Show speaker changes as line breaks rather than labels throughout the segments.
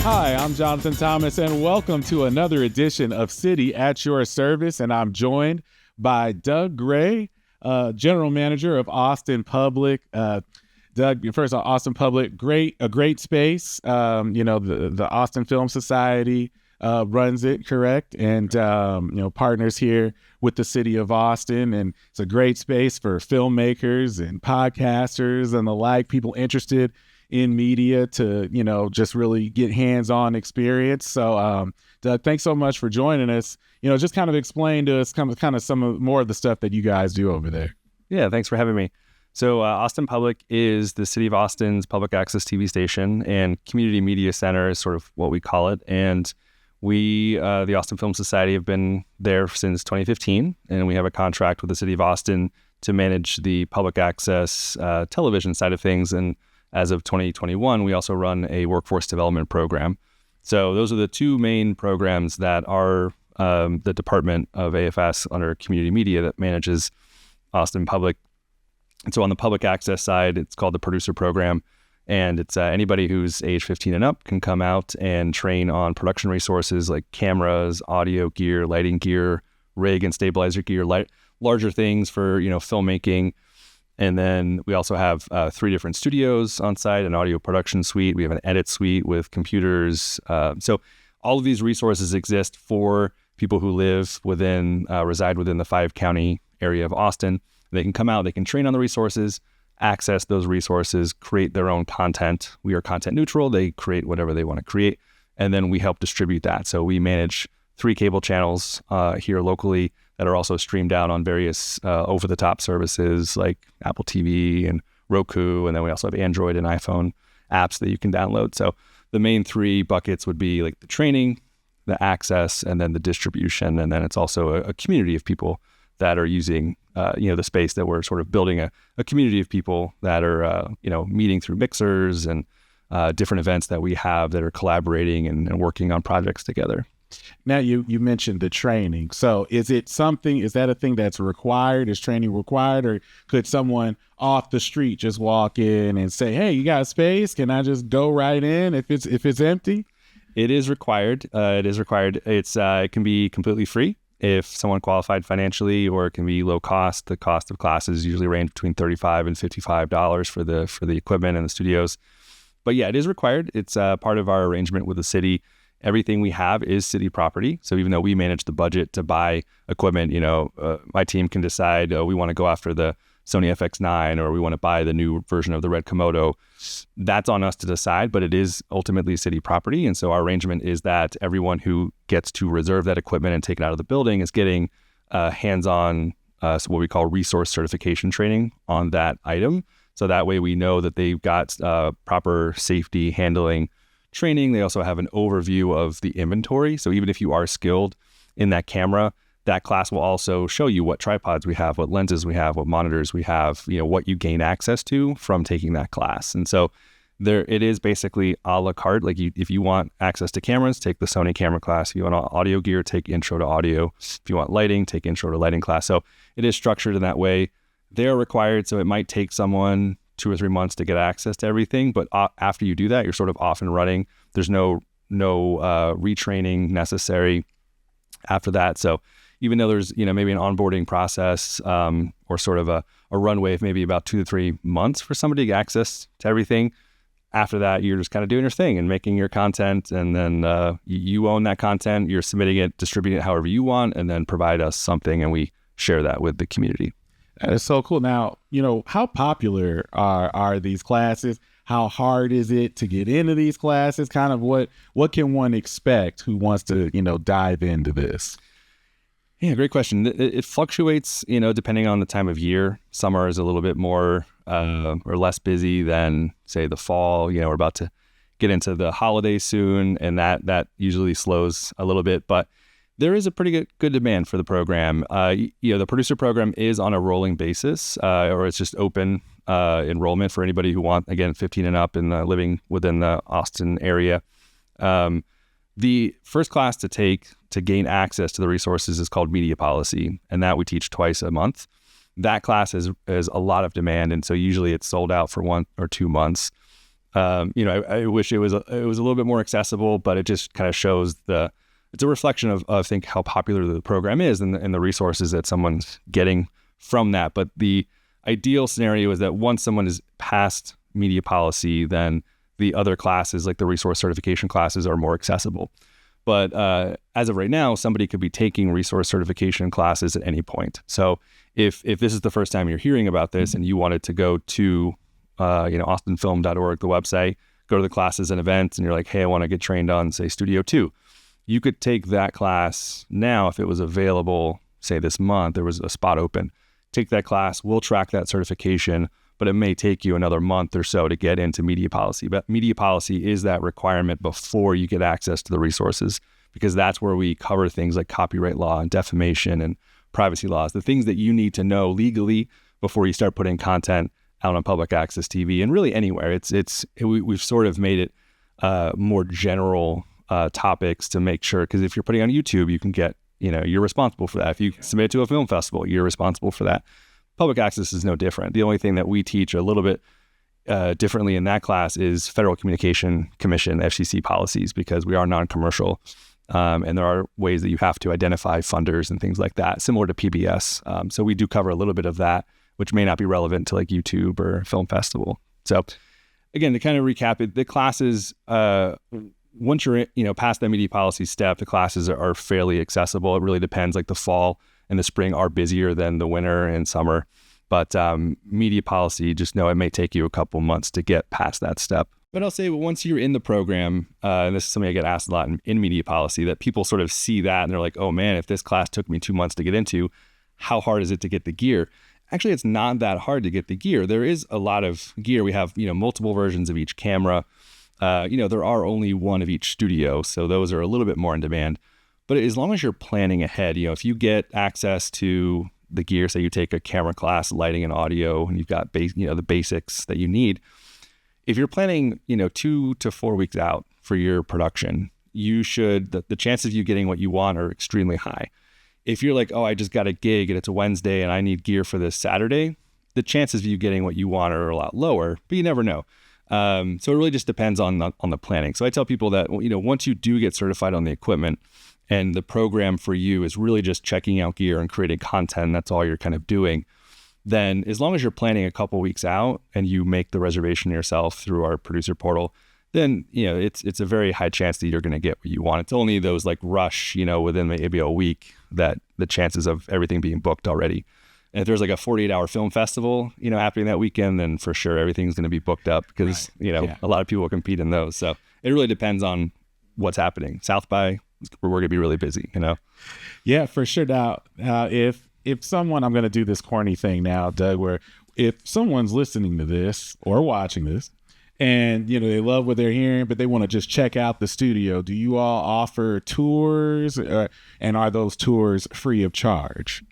Hi, I'm Jonathan Thomas, and welcome to another edition of City at Your Service. And I'm joined by Doug Gray, General Manager of Austin Public. Doug, first of all, Austin Public, a great space. The Austin Film Society runs it, correct? And, partners here with the city of Austin. And it's a great space for filmmakers and podcasters and the like, people interested in media to, just really get hands-on experience. So, Doug, thanks so much for joining us. Just kind of explain to us kind of some more of the stuff that you guys do over there.
Yeah, thanks for having me. So Austin Public is the City of Austin's public access TV station, and Community Media Center is sort of what we call it. And we, the Austin Film Society, have been there since 2015, and we have a contract with the City of Austin to manage the public access television side of things. And as of 2021, we also run a workforce development program. So those are the two main programs that are the Department of AFS under Community Media that manages Austin Public. And so on the public access side, it's called the Producer Program. And it's anybody who's age 15 and up can come out and train on production resources like cameras, audio gear, lighting gear, rig and stabilizer gear, larger things for, filmmaking. And then we also have 3 different studios on site, an audio production suite. We have an edit suite with computers. So all of these resources exist for people who reside within the 5-county area of Austin. They can come out, they can train on the resources, access those resources, create their own content. We are content neutral. They create whatever they want to create, and then we help distribute that. So we manage 3 cable channels here locally that are also streamed out on various over-the-top services like Apple TV and Roku, and then we also have Android and iPhone apps that you can download. So the main 3 buckets would be like the training, the access, and then the distribution. And then it's also a community of people that are using the space that we're sort of building a community of people that are meeting through mixers and different events that we have that are collaborating and working on projects together.
Now you mentioned the training. So is that a thing that's required? Is training required, or could someone off the street just walk in and say, "Hey, you got space? Can I just go right in if it's empty?"
It is required. It can be completely free if someone qualified financially, or it can be low cost. The cost of classes usually range between $35 and $55 for the equipment and the studios. But yeah, it is required. It's part of our arrangement with the city. Everything we have is city property. So even though we manage the budget to buy equipment, my team can decide we want to go after the Sony FX9 or we want to buy the new version of the Red Komodo. That's on us to decide, but it is ultimately city property. And so our arrangement is that everyone who gets to reserve that equipment and take it out of the building is getting hands-on, so what we call resource certification training on that item. So that way we know that they've got proper safety handling training. They also have an overview of the inventory. So even if you are skilled in that camera, that class will also show you what tripods we have, what lenses we have, what monitors we have, what you gain access to from taking that class. And so it is basically a la carte. Like if you want access to cameras, take the Sony camera class. If you want audio gear, take intro to audio. If you want lighting, take intro to lighting class. So it is structured in that way. They're required. So it might take someone 2 or 3 months to get access to everything. But after you do that, you're sort of off and running. There's no retraining necessary after that. So even though there's, maybe an onboarding process or sort of a runway of maybe about 2 to 3 months for somebody to get access to everything, after that, you're just kind of doing your thing and making your content. And then you own that content. You're submitting it, distributing it however you want, and then provide us something, and we share that with the community.
That is so cool. Now, how popular are these classes? How hard is it to get into these classes? Kind of what can one expect who wants to, dive into this?
Yeah, great question. It fluctuates, depending on the time of year. Summer is a little bit more or less busy than, say, the fall. We're about to get into the holidays soon, and that usually slows a little bit. But there is a pretty good demand for the program. The producer program is on a rolling basis, or it's just open enrollment for anybody who wants, again, 15 and up and living within the Austin area. The first class to take to gain access to the resources is called Media Policy, and that we teach twice a month. That class has a lot of demand, and so usually it's sold out for 1 or 2 months. I wish it was a little bit more accessible, but it just kind of shows it's a reflection of I think how popular the program is and the resources that someone's getting from that. But the ideal scenario is that once someone is past media policy, then the other classes, like the resource certification classes, are more accessible. But as of right now, somebody could be taking resource certification classes at any point. So if this is the first time you're hearing about this and you wanted to go to austinfilm.org, the website, go to the classes and events, and you're like, hey, I want to get trained on, say, Studio 2. You could take that class now if it was available, say this month, there was a spot open. Take that class, we'll track that certification, but it may take you another month or so to get into media policy. But media policy is that requirement before you get access to the resources, because that's where we cover things like copyright law and defamation and privacy laws, the things that you need to know legally before you start putting content out on public access TV and really anywhere. We've sort of made it more general topics to make sure, because if you're putting on YouTube, you can get, you're responsible for that. If you submit to a film festival, you're responsible for that. Public access is no different. The only thing that we teach a little bit differently in that class is Federal Communication Commission, FCC policies, because we are non-commercial. And there are ways that you have to identify funders and things like that, similar to PBS. So we do cover a little bit of that, which may not be relevant to like YouTube or film festival. So again, to kind of recap it, the classes, once you're past the media policy step, the classes are fairly accessible. It really depends. Like the fall and the spring are busier than the winter and summer. But media policy, just know it may take you a couple months to get past that step. But I'll say once you're in the program, and this is something I get asked a lot in media policy, that people sort of see that and they're like, oh man, if this class took me 2 months to get into, how hard is it to get the gear? Actually, it's not that hard to get the gear. There is a lot of gear. We have, multiple versions of each camera. There are only one of each studio, so those are a little bit more in demand. But as long as you're planning ahead, if you get access to the gear, say you take a camera class, lighting and audio, and you've got the basics that you need. If you're planning, 2 to 4 weeks out for your production, the chances of you getting what you want are extremely high. If you're like, oh, I just got a gig and it's a Wednesday and I need gear for this Saturday, the chances of you getting what you want are a lot lower, but you never know. So it really just depends on the planning. So I tell people that, once you do get certified on the equipment and the program for you is really just checking out gear and creating content, that's all you're kind of doing, then as long as you're planning a couple weeks out and you make the reservation yourself through our producer portal, then, it's a very high chance that you're going to get what you want. It's only those like rush, within maybe a week that the chances of everything being booked already. And if there's like a 48-hour film festival, happening that weekend, then for sure everything's going to be booked up because, a lot of people will compete in those. So it really depends on what's happening. South by, we're going to be really busy,
Yeah, for sure. Now, if someone, I'm going to do this corny thing now, Doug, where if someone's listening to this or watching this and, they love what they're hearing, but they want to just check out the studio, do you all offer tours and are those tours free of charge?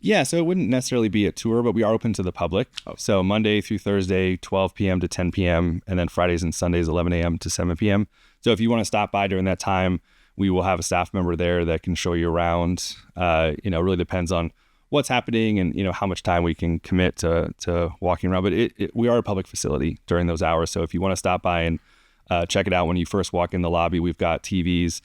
Yeah, so it wouldn't necessarily be a tour, but we are open to the public. Oh. So Monday through Thursday, 12 p.m. to 10 p.m., and then Fridays and Sundays, 11 a.m. to 7 p.m. So if you want to stop by during that time, we will have a staff member there that can show you around. It really depends on what's happening and, how much time we can commit to walking around. But we are a public facility during those hours. So if you want to stop by and check it out when you first walk in the lobby, we've got TVs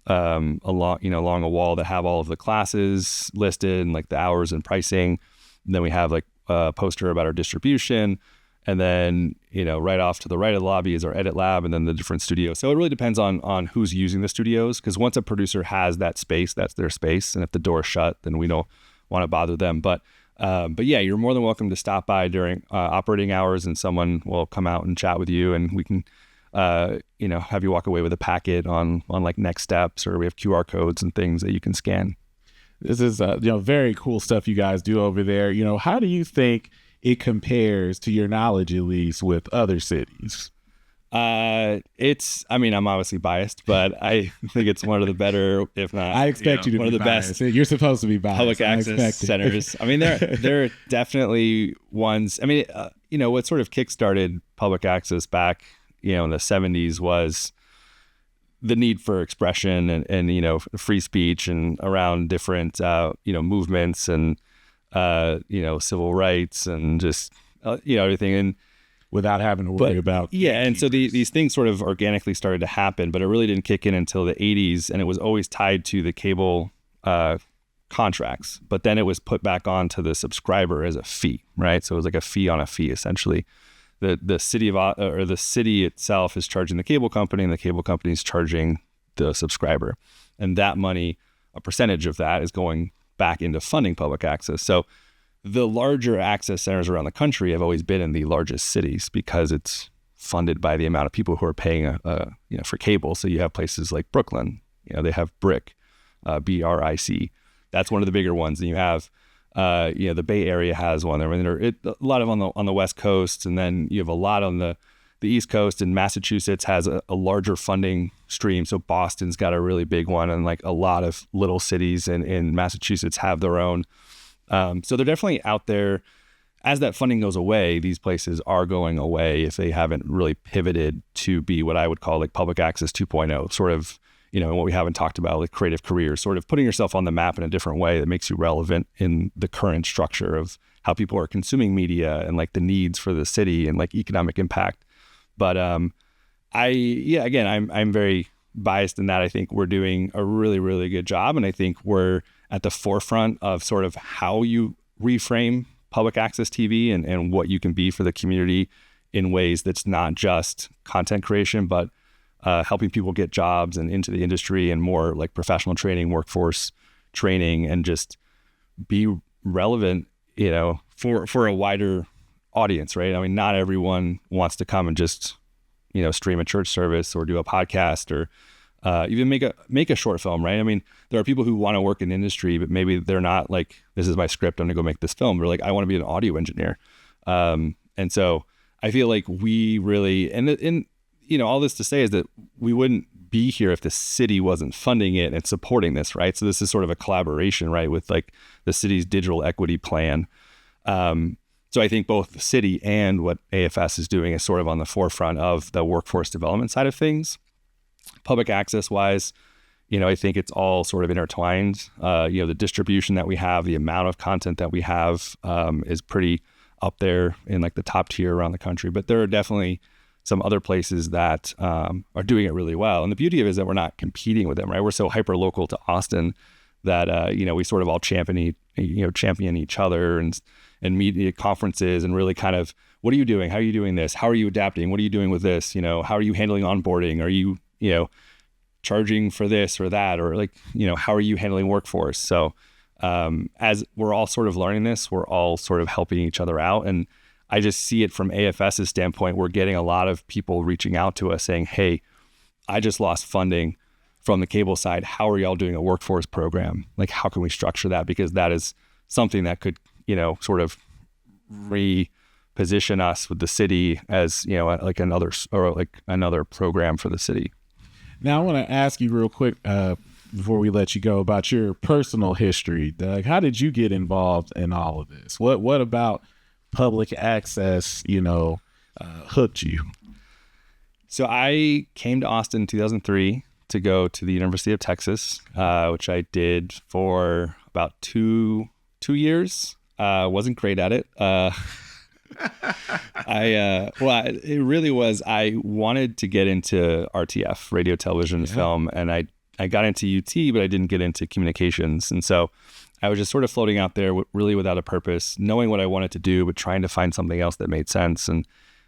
along a wall that have all of the classes listed and like the hours and pricing. And then we have like a poster about our distribution. And then, right off to the right of the lobby is our edit lab and then the different studios. So it really depends on who's using the studios, because once a producer has that space, that's their space. And if the door's shut, then we don't want to bother them. But yeah, you're more than welcome to stop by during operating hours and someone will come out and chat with you and we can have you walk away with a packet on like next steps, or we have QR codes and things that you can scan.
This is, very cool stuff you guys do over there. How do you think it compares, to your knowledge at least, with other cities?
I'm obviously biased, but I think it's one of the better, if not,
I expect you to
one
be
of the
biased.
best.
You're supposed to be biased.
Public access centers. There are definitely ones. What sort of kickstarted public access back, in the 70s was the need for expression and free speech and around different, movements and, civil rights and just, everything. And
without having to worry about.
Yeah, and so these things sort of organically started to happen, but it really didn't kick in until the 80s, and it was always tied to the cable contracts. But then it was put back onto the subscriber as a fee, right? So it was like a fee on a fee, essentially. The city itself is charging the cable company, and the cable company is charging the subscriber, and that money, a percentage of that, is going back into funding public access. So the larger access centers around the country have always been in the largest cities because it's funded by the amount of people who are paying for cable. So you have places like Brooklyn, they have BRIC, BRIC. That's one of the bigger ones. And you have the Bay Area has one. I mean, a lot of on the West Coast, and then you have a lot on the East Coast, and Massachusetts has a larger funding stream. So Boston's got a really big one, and like a lot of little cities in Massachusetts have their own. So they're definitely out there. As that funding goes away, these places are going away if they haven't really pivoted to be what I would call like public access 2.0, sort of, and what we haven't talked about, like creative careers, sort of putting yourself on the map in a different way that makes you relevant in the current structure of how people are consuming media and like the needs for the city and like economic impact. But I'm very biased in that. I think we're doing a really, really good job. And I think we're at the forefront of sort of how you reframe public access TV and what you can be for the community in ways that's not just content creation, but helping people get jobs and into the industry and more like professional training, workforce training, and just be relevant, for a wider audience, right? I mean, not everyone wants to come and just, stream a church service or do a podcast or even make a short film, right? I mean, there are people who want to work in industry, but maybe they're not like, this is my script, I'm gonna go make this film. They're like, I want to be an audio engineer. And so I feel like we really, and all this to say is that we wouldn't be here if the city wasn't funding it and supporting this, right? So this is sort of a collaboration, right, with like the city's digital equity plan. So I think both the city and what AFS is doing is sort of on the forefront of the workforce development side of things. Public access wise, I think it's all sort of intertwined. The distribution that we have, the amount of content that we have is pretty up there in like the top tier around the country. But there are definitely some other places that are doing it really well. And the beauty of it is that we're not competing with them, right? We're so hyper local to Austin that, we sort of all champion each other and meet at conferences and really kind of, what are you doing? How are you doing this? How are you adapting? What are you doing with this? How are you handling onboarding? Are you, charging for this or that? Or like, how are you handling workforce? So as we're all sort of learning this, we're all sort of helping each other out. And I just see it from AFS's standpoint. We're getting a lot of people reaching out to us saying, hey, I just lost funding from the cable side. How are y'all doing a workforce program? Like, how can we structure that? Because that is something that could, sort of reposition us with the city as, like another program for the city.
Now, I want to ask you real quick before we let you go about your personal history, Doug. How did you get involved in all of this? What about public access, hooked you?
So I came to Austin in 2003 to go to the University of Texas, which I did for about two years. Wasn't great at it. It really was. I wanted to get into RTF, radio, television, film, and I got into UT, but I didn't get into communications. And so I was just sort of floating out there really without a purpose, knowing what I wanted to do, but trying to find something else that made sense. And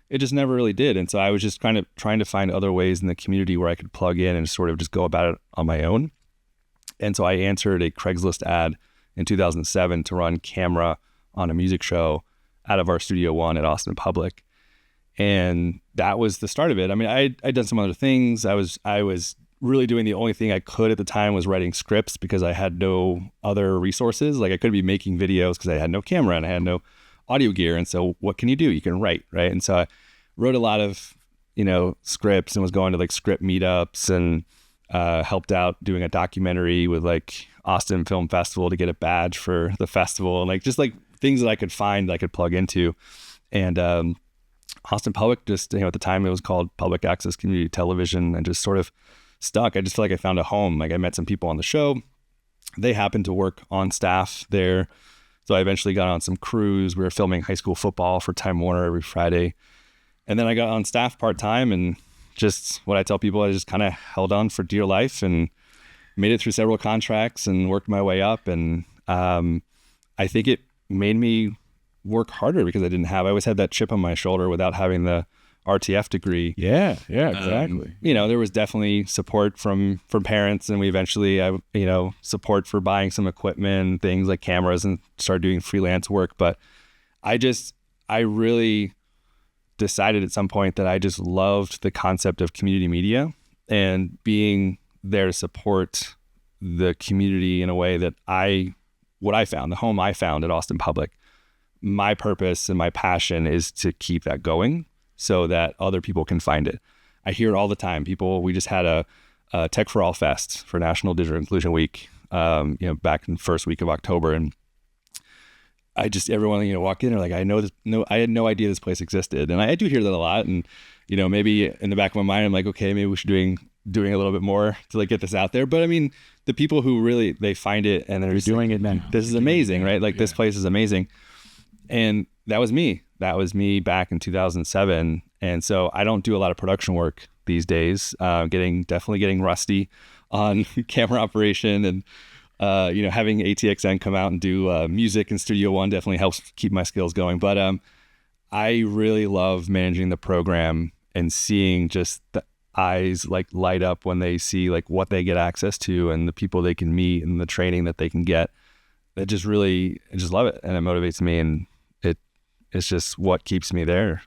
it just never really did. And so I was just kind of trying to find other ways in the community where I could plug in and sort of just go about it on my own. And so I answered a Craigslist ad in 2007 to run camera on a music show out of our Studio One at Austin Public. And that was the start of it. I mean, I'd done some other things. I was really doing the only thing I could at the time was writing scripts because I had no other resources. Like I couldn't be making videos because I had no camera and I had no audio gear. And so what can you do? You can write, right? And so I wrote a lot of, scripts and was going to like script meetups and helped out doing a documentary with like Austin Film Festival to get a badge for the festival and like just like things that I could find that I could plug into. And Austin Public just, at the time it was called Public Access Community Television, and just sort of stuck. I just feel like I found a home. Like I met some people on the show. They happened to work on staff there. So I eventually got on some crews. We were filming high school football for Time Warner every Friday. And then I got on staff part-time, and just what I tell people, I just kind of held on for dear life and made it through several contracts and worked my way up. And I think it made me work harder because I always had that chip on my shoulder without having the RTF degree.
Yeah, exactly.
There was definitely support from parents, and we eventually, support for buying some equipment, things like cameras, and started doing freelance work. But I really decided at some point that I just loved the concept of community media and being there to support the community in a way that the home I found at Austin Public. My purpose and my passion is to keep that going so that other people can find it. I hear it all the time. We just had a Tech for All Fest for National Digital Inclusion Week, back in the first week of October. And everyone, walk in and like, I had no idea this place existed. And I do hear that a lot. And, maybe in the back of my mind, I'm like, okay, maybe we should doing a little bit more to like get this out there. But I mean, the people who really, they find it and they're
doing it now.
This is amazing, right? Like this place is amazing. And that was me. That was me back in 2007. And so I don't do a lot of production work these days. Definitely getting rusty on camera operation, and having ATXN come out and do music in Studio One definitely helps keep my skills going. But I really love managing the program and seeing just the eyes like light up when they see like what they get access to and the people they can meet and the training that they can get. I just love it, and it motivates me, and it's just what keeps me there.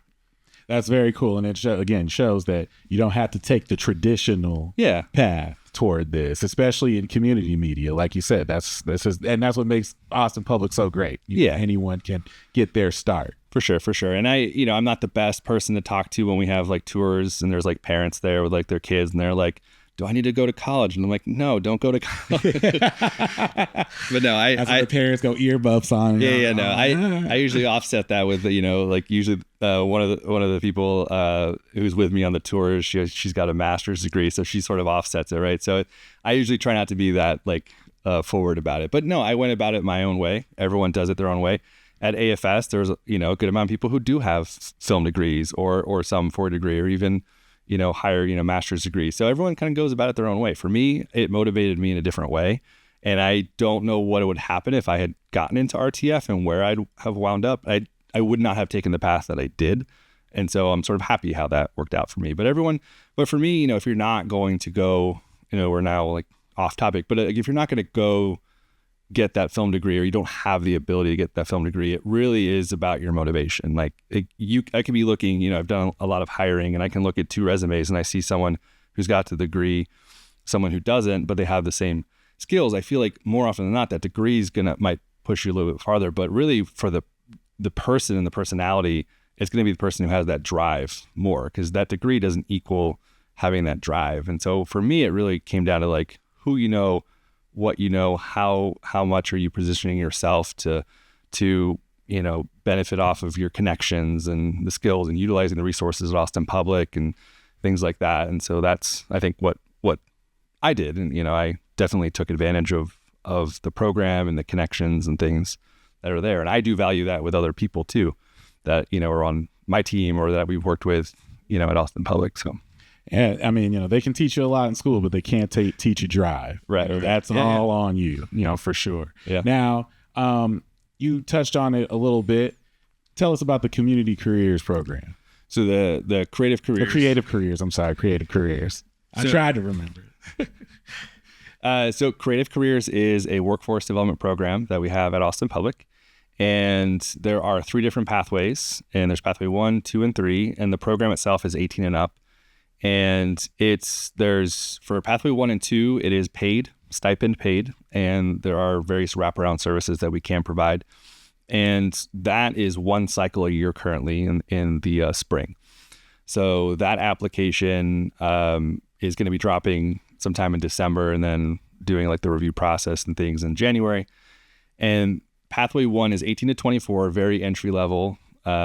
That's very cool, and it shows that you don't have to take the traditional path toward this, especially in community media. Like you said, that's what makes Austin Public so great. Anyone can get their start.
For sure. And I'm not the best person to talk to when we have like tours and there's like parents there with like their kids and they're like, do I need to go to college? And I'm like, no, don't go to college. But no,
the parents go earbuds on.
I usually offset that with, usually one of the people who's with me on the tour, she's got a master's degree. So she sort of offsets it. Right. So I usually try not to be that like forward about it, but no, I went about it my own way. Everyone does it their own way. At AFS, there's a good amount of people who do have film degrees or some 4-degree or even, higher, master's degrees. So everyone kind of goes about it their own way. For me, it motivated me in a different way. And I don't know what would happen if I had gotten into RTF and where I'd have wound up. I would not have taken the path that I did. And so I'm sort of happy how that worked out for me. But for me, if you're not going to go, we're now like off topic, but if you're not going to go get that film degree, or you don't have the ability to get that film degree, it really is about your motivation. Like I can be looking, I've done a lot of hiring, and I can look at 2 resumes and I see someone who's got the degree, someone who doesn't, but they have the same skills. I feel like more often than not, that degree is might push you a little bit farther, but really for the person and the personality, it's going to be the person who has that drive more, because that degree doesn't equal having that drive. And so for me, it really came down to like who what how much are you positioning yourself to benefit off of your connections and the skills and utilizing the resources at Austin Public and things like that. And so that's, I think, what I did. And I definitely took advantage of the program and the connections and things that are there. And I do value that with other people too, that are on my team or that we've worked with at Austin Public. So
yeah, I mean, they can teach you a lot in school, but they can't teach you drive.
Right.
That's all on you, for sure.
Yeah.
Now, you touched on it a little bit. Tell us about the Community Careers Program.
So the Creative Careers.
Creative Careers. I tried to remember it.
So Creative Careers is a workforce development program that we have at Austin Public. And there are 3 different pathways. And there's pathway 1, 2, and 3. And the program itself is 18 and up. And for pathway 1 and 2, it is paid, stipend paid, and there are various wraparound services that we can provide. And that is 1 cycle a year currently in the spring. So that application is going to be dropping sometime in December, and then doing like the review process and things in January. And pathway 1 is 18 to 24, very entry level.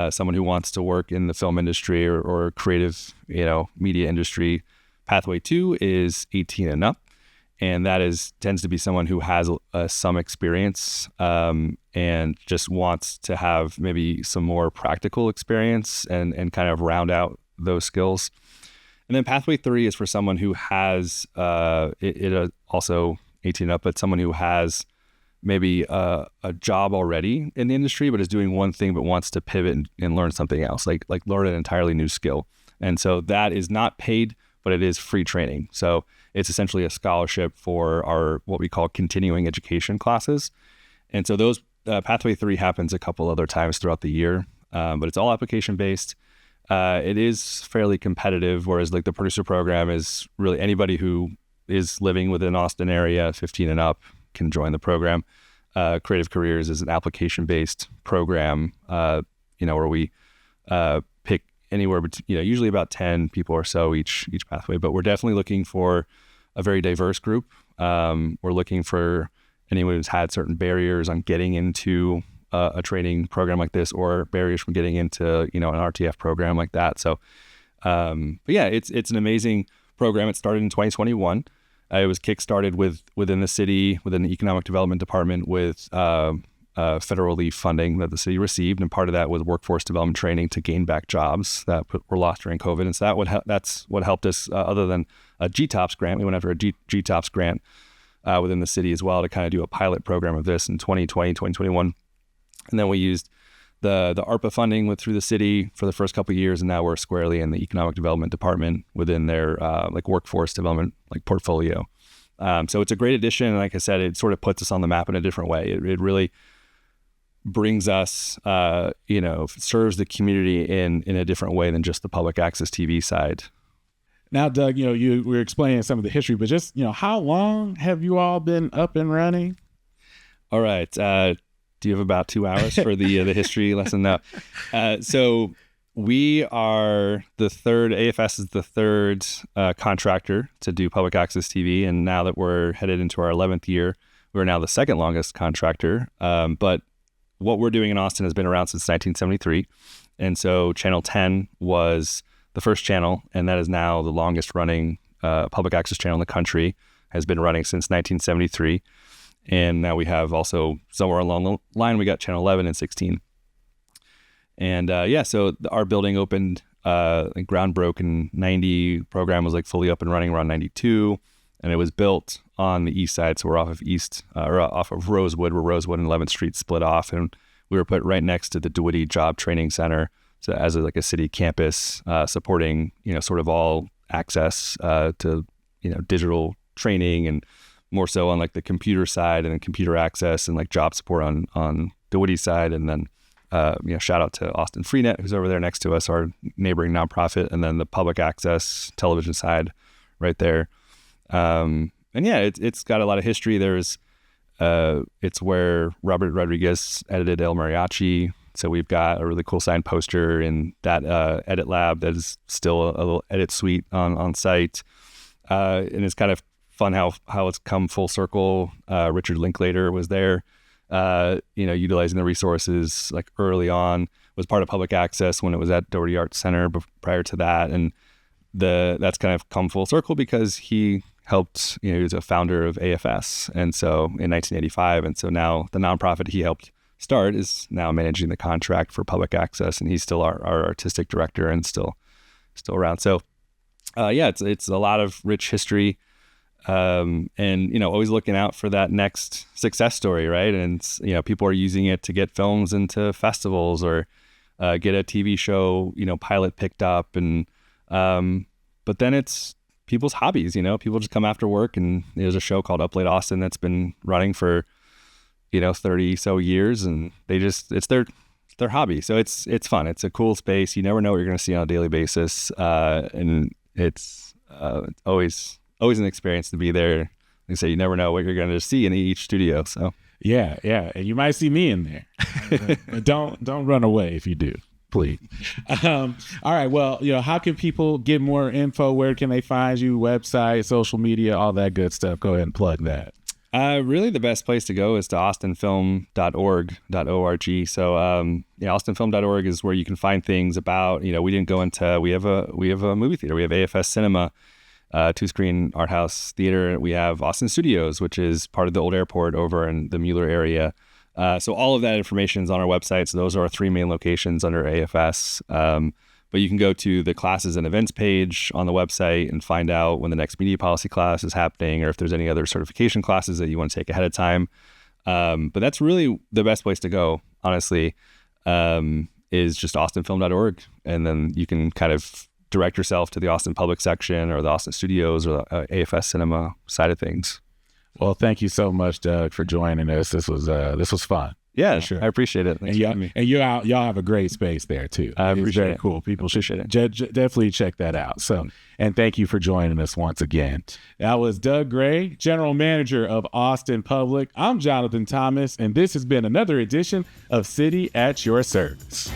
Someone who wants to work in the film industry or creative, media industry. Pathway 2 is 18 and up, and that tends to be someone who has some experience and just wants to have maybe some more practical experience and kind of round out those skills. And then pathway 3 is for someone who has also 18 up, but someone who has maybe a job already in the industry, but is doing one thing, but wants to pivot and learn something else, like learn an entirely new skill. And so that is not paid, but it is free training. So it's essentially a scholarship for our, what we call continuing education classes. And so those pathway 3 happens a couple other times throughout the year, but it's all application based. It is fairly competitive, whereas like the producer program is really anybody who is living within Austin area, 15 and up, can join the program. Creative Careers is an application-based program, where we pick anywhere between, usually about 10 people or so each pathway. But we're definitely looking for a very diverse group. We're looking for anyone who's had certain barriers on getting into a training program like this, or barriers from getting into an RTF program like that. So, but yeah, it's an amazing program. It started in 2021. It was kickstarted within the city, within the economic development department, with federal relief funding that the city received, and part of that was workforce development training to gain back jobs that were lost during COVID. And so that's what helped us. Other than a GTOPS grant, we went after a GTOPS grant within the city as well to kind of do a pilot program of this in 2020, 2021, and then we used the ARPA funding through the city for the first couple of years, and now we're squarely in the economic development department within their workforce development portfolio. So it's a great addition, and like I said, it sort of puts us on the map in a different way. It really brings us, serves the community in a different way than just the public access TV side.
Now, Doug, you were explaining some of the history, but just how long have you all been up and running?
All right. Do you have about 2 hours for the history lesson now? So we are the third, AFS is the third contractor to do public access TV. And now that we're headed into our 11th year, we're now the second longest contractor. But what we're doing in Austin has been around since 1973. And so Channel 10 was the first channel, and that is now the longest running public access channel in the country, has been running since 1973. And now we have also somewhere along the line, we got Channel 11 and 16. And so our building opened, ground broke in 90, program was fully up and running around 92. And it was built on the east side. So we're off of Rosewood, where Rosewood and 11th Street split off. And we were put right next to the DeWitty Job Training Center. So as a city campus, supporting, sort of all access to, digital training, and more so on the computer side, and then computer access and job support on DeWitty's side. And then, shout out to Austin Freenet, who's over there next to us, our neighboring nonprofit, and then the public access television side right there. And yeah, it's got a lot of history. It's where Robert Rodriguez edited El Mariachi. So we've got a really cool signed poster in that edit lab that is still a little edit suite on site. And it's kind of fun how it's come full circle. Richard Linklater was there, utilizing the resources early on, was part of public access when it was at Doherty Arts Center prior to that. And that's kind of come full circle because he helped, he was a founder of AFS. And so in 1985, and so now the nonprofit he helped start is now managing the contract for public access, and he's still our artistic director and still around. So it's a lot of rich history. And always looking out for that next success story, right? And people are using it to get films into festivals or get a TV show pilot picked up, and but then it's people's hobbies. People just come after work, and there's a show called Up Late Austin that's been running for 30 so years, and it's their hobby. So it's fun. It's a cool space. You never know what you're going to see on a daily basis, and it's always an experience to be there. Like I say, you never know what you're going to see in each studio. So
yeah, and you might see me in there. But don't run away if you do, please. All right. Well, how can people get more info? Where can they find you? Website, social media, all that good stuff. Go ahead and plug that.
Really, the best place to go is to austinfilm.org. So, austinfilm.org is where you can find things about. We didn't go into. We have a movie theater. We have AFS Cinema. 2-screen art house theater. We have Austin Studios, which is part of the old airport over in the Mueller area. So all of that information is on our website. So those are our 3 main locations under AFS. But you can go to the classes and events page on the website and find out when the next media policy class is happening, or if there's any other certification classes that you want to take ahead of time. But that's really the best place to go, honestly, is just austinfilm.org. And then you can kind of direct yourself to the Austin Public section or the Austin Studios or the AFS Cinema side of things.
Well, thank you so much, Doug, for joining us. This was fun.
Yeah, sure. I appreciate it. Thanks
and y'all have a great space there too.
I appreciate it.
Cool. People should definitely check that out. So, and thank you for joining us once again. That was Doug Gray, General Manager of Austin Public. I'm Jonathan Thomas, and this has been another edition of City at Your Service.